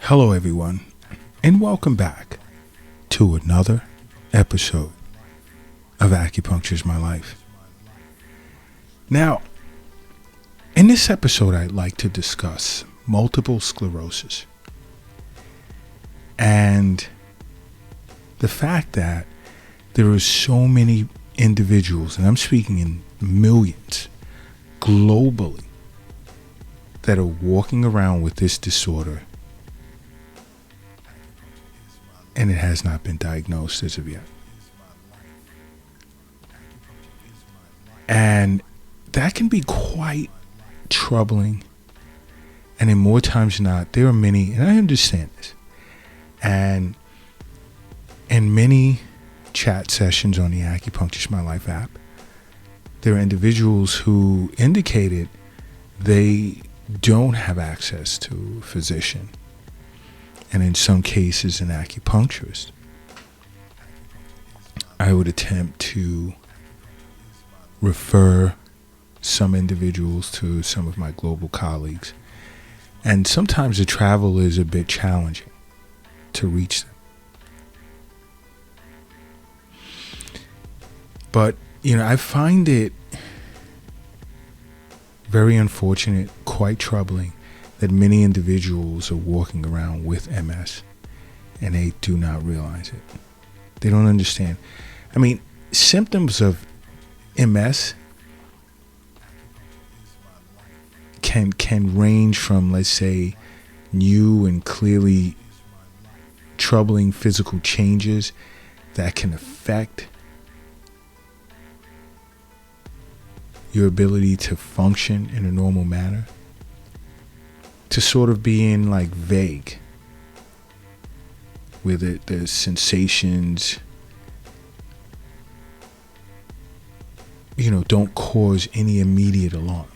Hello, everyone, and welcome back to another episode of Acupuncture is My Life. Now, in this episode, I'd like to discuss multiple sclerosis and the fact that there are so many individuals, and I'm speaking in millions globally, that are walking around with this disorder, and it has not been diagnosed as of yet. And that can be quite troubling. And in more times than not, there are many, and I understand this, and in many chat sessions on the Acupuncture is My Life app, there are individuals who indicated they don't have access to a physician, and in some cases an acupuncturist. I would attempt to refer some individuals to some of my global colleagues, and sometimes the travel is a bit challenging to reach them. But, I find it very unfortunate, quite troubling, that many individuals are walking around with MS and they do not realize it. They don't understand. Symptoms of MS can range from, let's say, new and clearly troubling physical changes that can affect your ability to function in a normal manner, to sort of being like vague, where the sensations, don't cause any immediate alarm.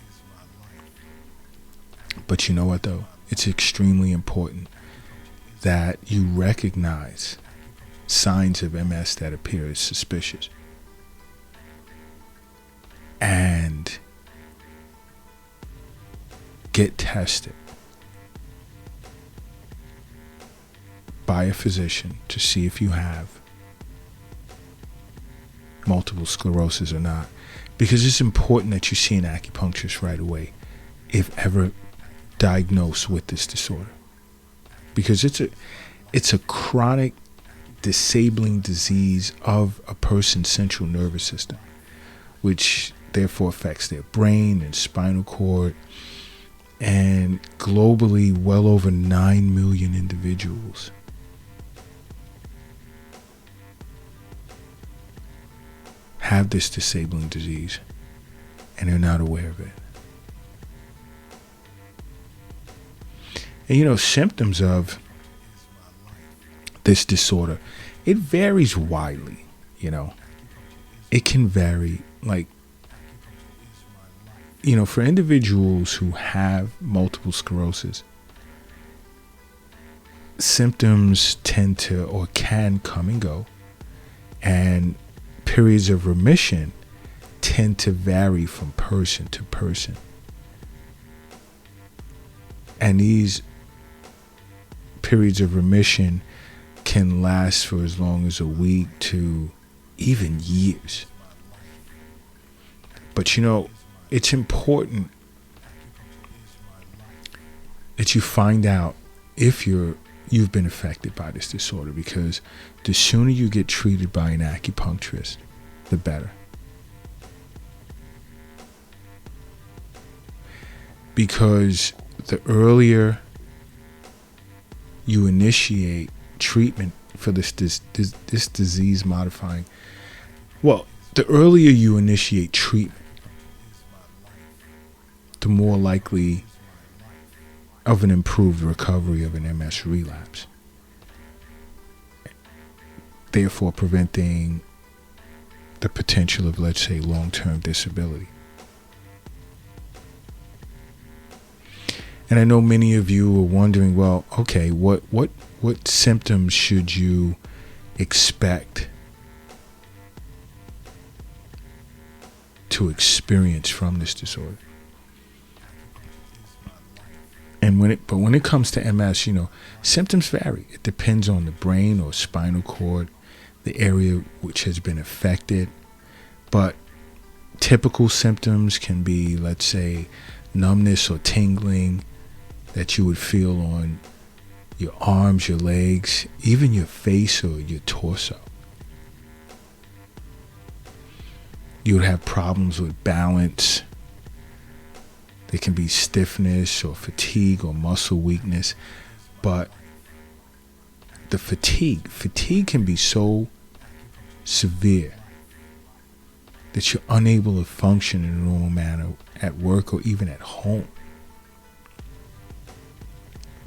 But you know what though? It's extremely important that you recognize signs of MS that appear as suspicious, and get tested by a physician to see if you have multiple sclerosis or not, because it's important that you see an acupuncturist right away if ever diagnosed with this disorder, because it's a chronic disabling disease of a person's central nervous system, which therefore affects their brain and spinal cord. And globally, well over 9 million individuals have this disabling disease, and they're not aware of it. And symptoms of this disorder, it varies widely. It can vary, for individuals who have multiple sclerosis, symptoms tend to or can come and go, and periods of remission tend to vary from person to person. And these periods of remission can last for as long as a week to even years. But it's important that you find out if you've been affected by this disorder, because the sooner you get treated by an acupuncturist, the better. Because the earlier you initiate treatment for this disease modifying, the earlier you initiate treatment, the more likely of an improved recovery of an MS relapse, therefore preventing the potential of, let's say, long-term disability. And I know many of you are wondering, well, okay, what symptoms should you expect to experience from this disorder? And when it comes to MS, symptoms vary. It depends on the brain or spinal cord, the area which has been affected. But typical symptoms can be, let's say, numbness or tingling that you would feel on your arms, your legs, even your face or your torso. You would have problems with balance. There can be stiffness or fatigue or muscle weakness. But the fatigue can be so severe that you're unable to function in a normal manner at work or even at home.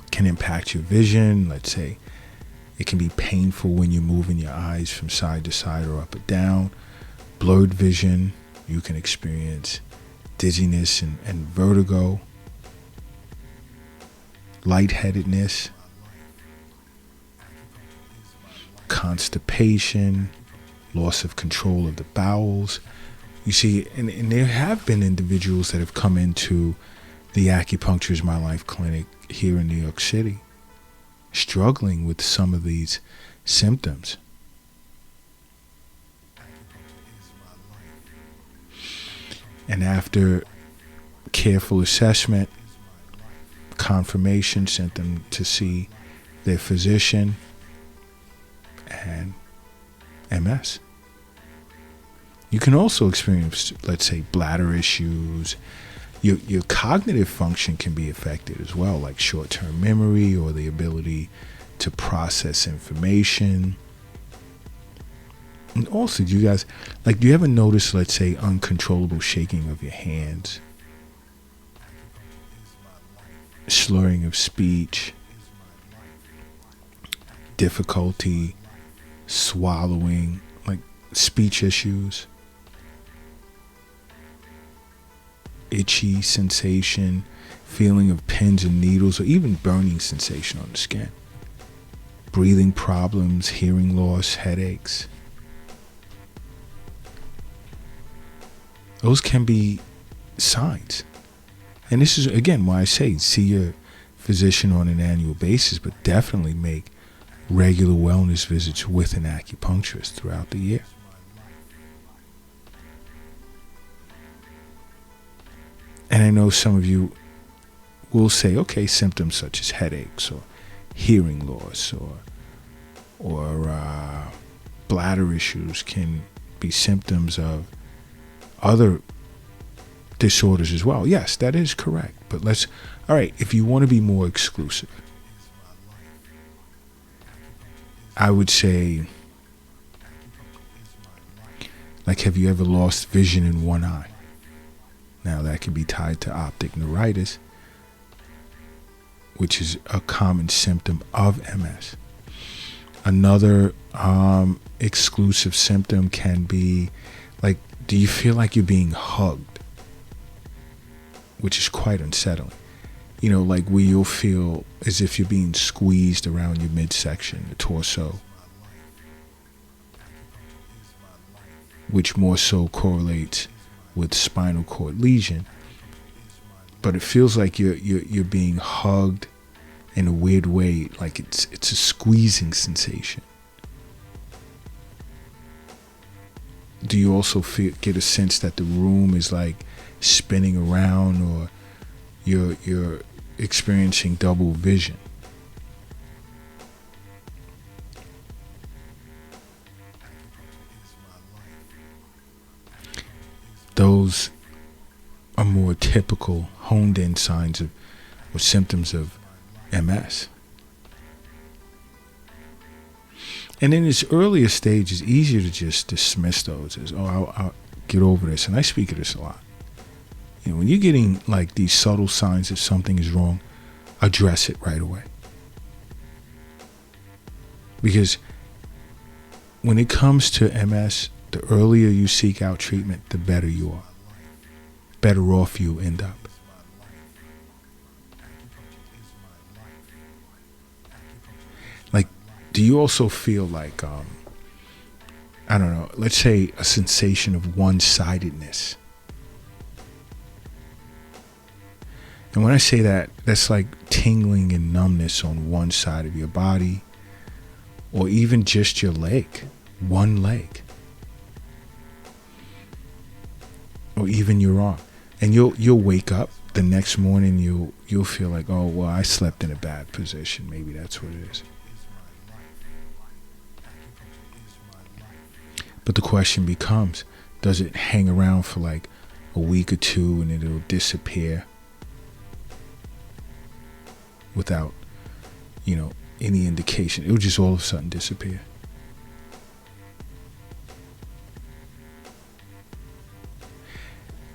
It can impact your vision. Let's say it can be painful when you're moving your eyes from side to side or up or down. Blurred vision. You can experience dizziness and vertigo, lightheadedness, constipation, loss of control of the bowels. You see, and there have been individuals that have come into the Acupuncture is My Life clinic here in New York City struggling with some of these symptoms. And after careful assessment, confirmation, sent them to see their physician and MS. You can also experience, let's say, bladder issues. Your cognitive function can be affected as well, like short-term memory or the ability to process information. And also, do you ever notice, let's say, uncontrollable shaking of your hands, slurring of speech, difficulty swallowing, like speech issues, itchy sensation, feeling of pins and needles, or even burning sensation on the skin, breathing problems, hearing loss, headaches? Those can be signs. And this is, again, why I say see your physician on an annual basis, but definitely make regular wellness visits with an acupuncturist throughout the year. And I know some of you will say, okay, symptoms such as headaches or hearing loss or bladder issues can be symptoms of other disorders as well. Yes, that is correct. But all right, if you want to be more exclusive, I would say, like, have you ever lost vision in one eye? Now, that can be tied to optic neuritis, which is a common symptom of MS. Another exclusive symptom can be, like, do you feel like you're being hugged? Which is quite unsettling. Like where you'll feel as if you're being squeezed around your midsection, the torso, which more so correlates with spinal cord lesion. But it feels like you're being hugged in a weird way, like it's a squeezing sensation. Do you also get a sense that the room is like spinning around, or you're experiencing double vision? Those are more typical honed in signs of or symptoms of MS. And in its earlier stage, it's easier to just dismiss those as, I'll get over this. And I speak of this a lot. When you're getting like these subtle signs that something is wrong, address it right away. Because when it comes to MS, the earlier you seek out treatment, the better you are. Better off you end up. Like, do you also feel like, I don't know, let's say a sensation of one-sidedness? And when I say that, that's like tingling and numbness on one side of your body, or even just your leg, one leg, or even your arm. And you'll wake up the next morning, you'll feel like, oh, well, I slept in a bad position. Maybe that's what it is. But the question becomes, does it hang around for like a week or two and it'll disappear without, any indication? It'll just all of a sudden disappear.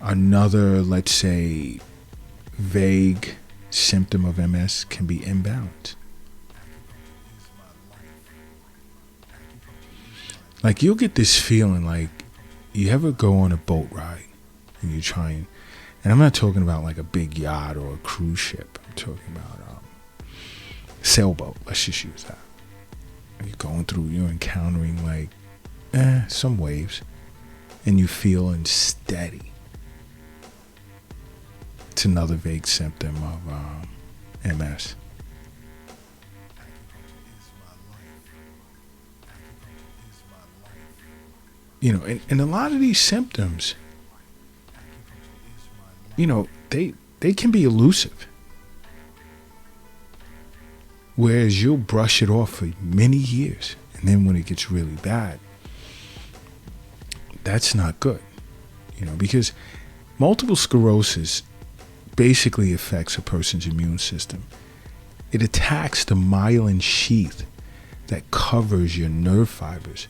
Another, let's say, vague symptom of MS can be imbalance. Like, you'll get this feeling like, you ever go on a boat ride and you're trying, and I'm not talking about like a big yacht or a cruise ship. I'm talking about sailboat. Let's just use that. You're encountering like some waves, and you feel unsteady. It's another vague symptom of MS. And a lot of these symptoms, they can be elusive. Whereas you'll brush it off for many years, and then when it gets really bad, that's not good. Because multiple sclerosis basically affects a person's immune system. It attacks the myelin sheath that covers your nerve fibers,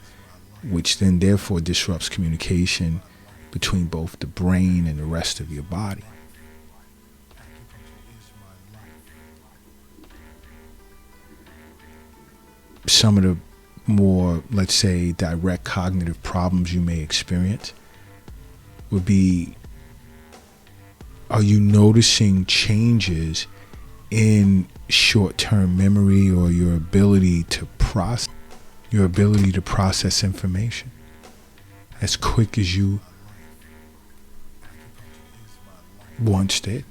which then therefore disrupts communication between both the brain and the rest of your body. Some of the more, let's say, direct cognitive problems you may experience would be, are you noticing changes in short-term memory or your ability to process information as quick as you once did?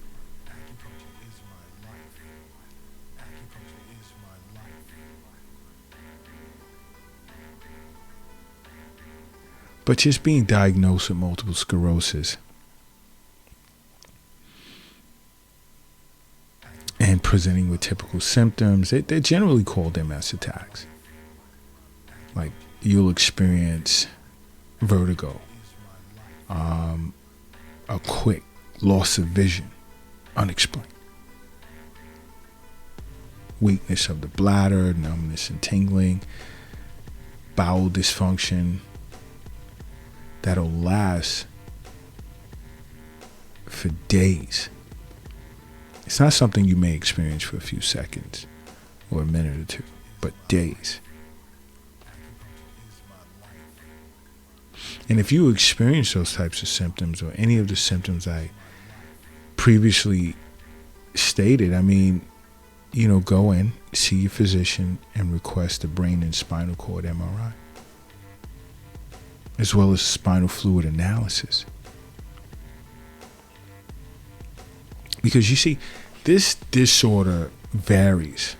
But just being diagnosed with multiple sclerosis and presenting with typical symptoms, they're generally called MS attacks. Like, you'll experience vertigo, a quick loss of vision, unexplained, weakness of the bladder, numbness and tingling, bowel dysfunction, that'll last for days. It's not something you may experience for a few seconds or a minute or two, but days. And if you experience those types of symptoms or any of the symptoms I previously stated, go in, see your physician, and request a brain and spinal cord MRI, as well as spinal fluid analysis. Because you see, this disorder varies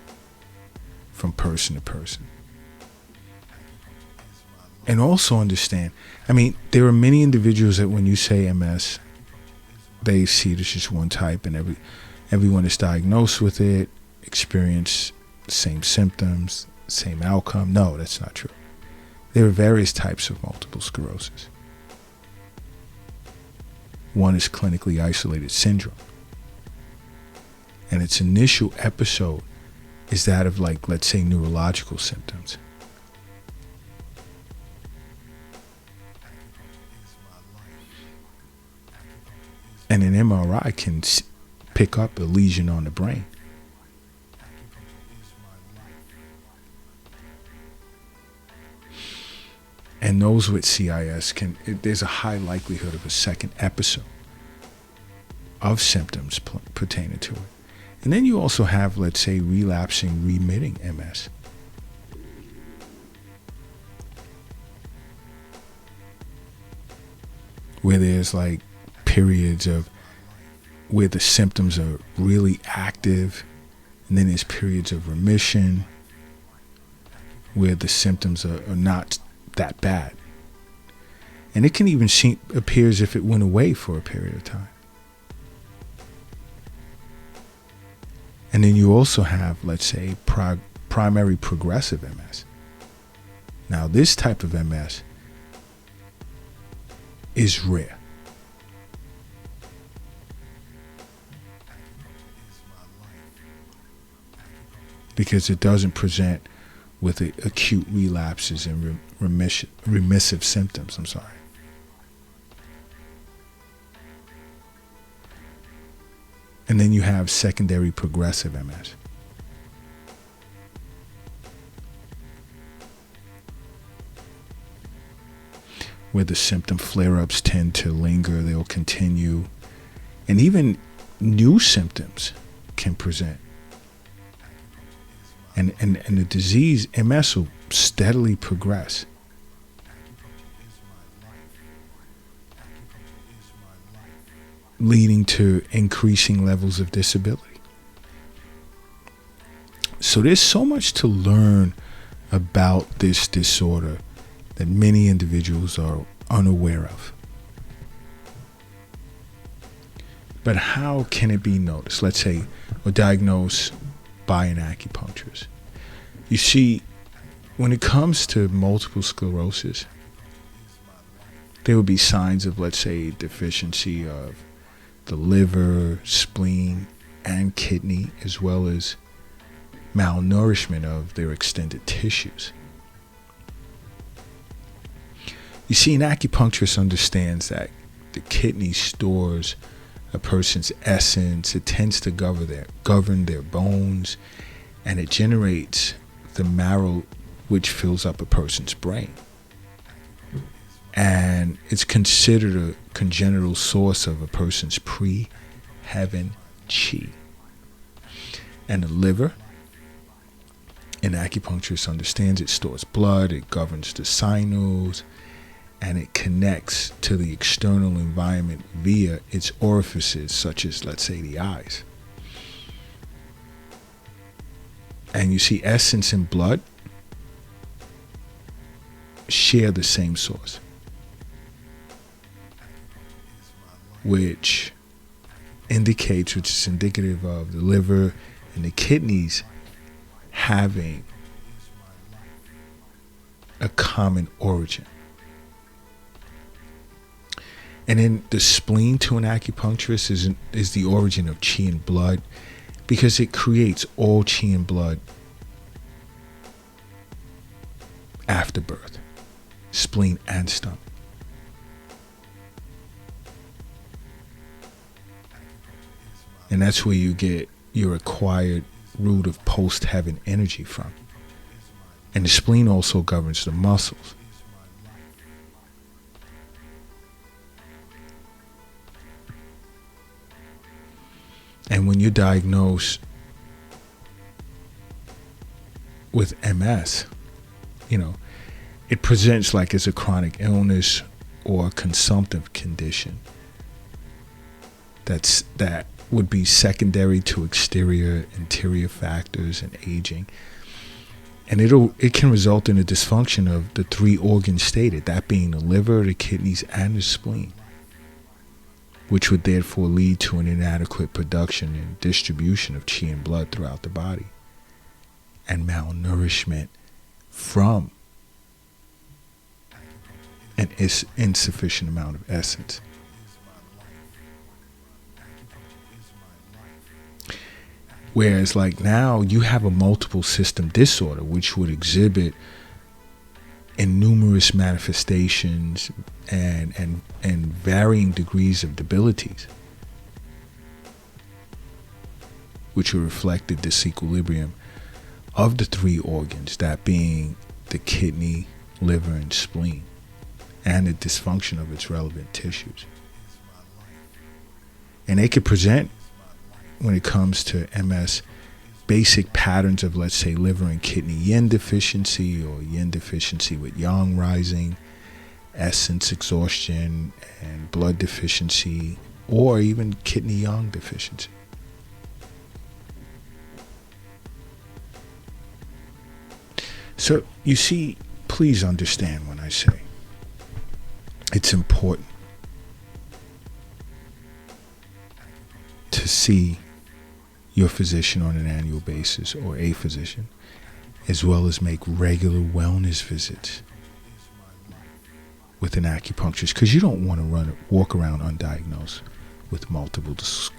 from person to person. And also understand, there are many individuals that when you say MS, they see it as just one type, and everyone is diagnosed with it, experience the same symptoms, same outcome. No, that's not true. There are various types of multiple sclerosis. One is clinically isolated syndrome. And its initial episode is that of, like, let's say, neurological symptoms. And an MRI can pick up a lesion on the brain. And those with CIS there's a high likelihood of a second episode of symptoms pertaining to it. And then you also have, let's say, relapsing, remitting MS. Where there's like periods of where the symptoms are really active, and then there's periods of remission where the symptoms are not that bad. And it can even appear as if it went away for a period of time. And then you also have, let's say, primary progressive MS. Now, this type of MS is rare. Because it doesn't present with acute relapses and remissive symptoms. And then you have secondary progressive MS. Where the symptom flare-ups tend to linger, they'll continue. And even new symptoms can present. And the disease, MS, will steadily progress. Leading to increasing levels of disability. So there's so much to learn about this disorder that many individuals are unaware of. But how can it be noticed? Let's say, or diagnosed by an acupuncturist. You see, when it comes to multiple sclerosis, there will be signs of, let's say, deficiency of the liver, spleen, and kidney, as well as malnourishment of their extended tissues. You see, an acupuncturist understands that the kidney stores a person's essence. It tends to govern their bones, and it generates the marrow which fills up a person's brain. And it's considered a congenital source of a person's pre-heaven chi. And the liver, an acupuncturist understands, it stores blood, it governs the sinews, and it connects to the external environment via its orifices, such as, let's say, the eyes. And you see, essence and blood share the same source, which is indicative of the liver and the kidneys having a common origin. And then the spleen to an acupuncturist is the origin of chi and blood, because it creates all chi and blood after birth, spleen and stomach. And that's where you get your acquired root of post-heaven energy from. And the spleen also governs the muscles. And when you're diagnosed with MS, it presents like it's a chronic illness or a consumptive condition that would be secondary to interior factors and aging. And it can result in a dysfunction of the three organs stated, that being the liver, the kidneys, and the spleen, which would therefore lead to an inadequate production and distribution of chi and blood throughout the body, and malnourishment from an insufficient amount of essence. Whereas like now you have a multiple system disorder, which would exhibit in numerous manifestations and varying degrees of debilities, which will reflect the disequilibrium of the three organs, that being the kidney, liver, and spleen, and the dysfunction of its relevant tissues. And they could present, when it comes to MS, basic patterns of, let's say, liver and kidney yin deficiency, or yin deficiency with yang rising, essence exhaustion, and blood deficiency or even kidney yang deficiency. So you see, please understand when I say it's important to see your physician on an annual basis, or a physician, as well as make regular wellness visits with an acupuncturist, because you don't want to walk around undiagnosed with multiple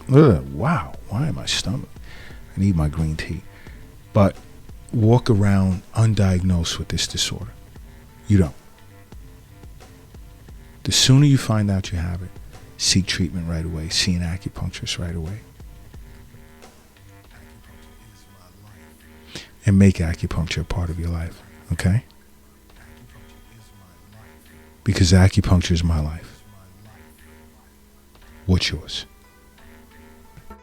wow, why am I stomach? I need my green tea. But walk around undiagnosed with this disorder. You don't. The sooner you find out you have it, seek treatment right away. See an acupuncturist right away. And make acupuncture a part of your life, okay? Because acupuncture is my life. What's yours?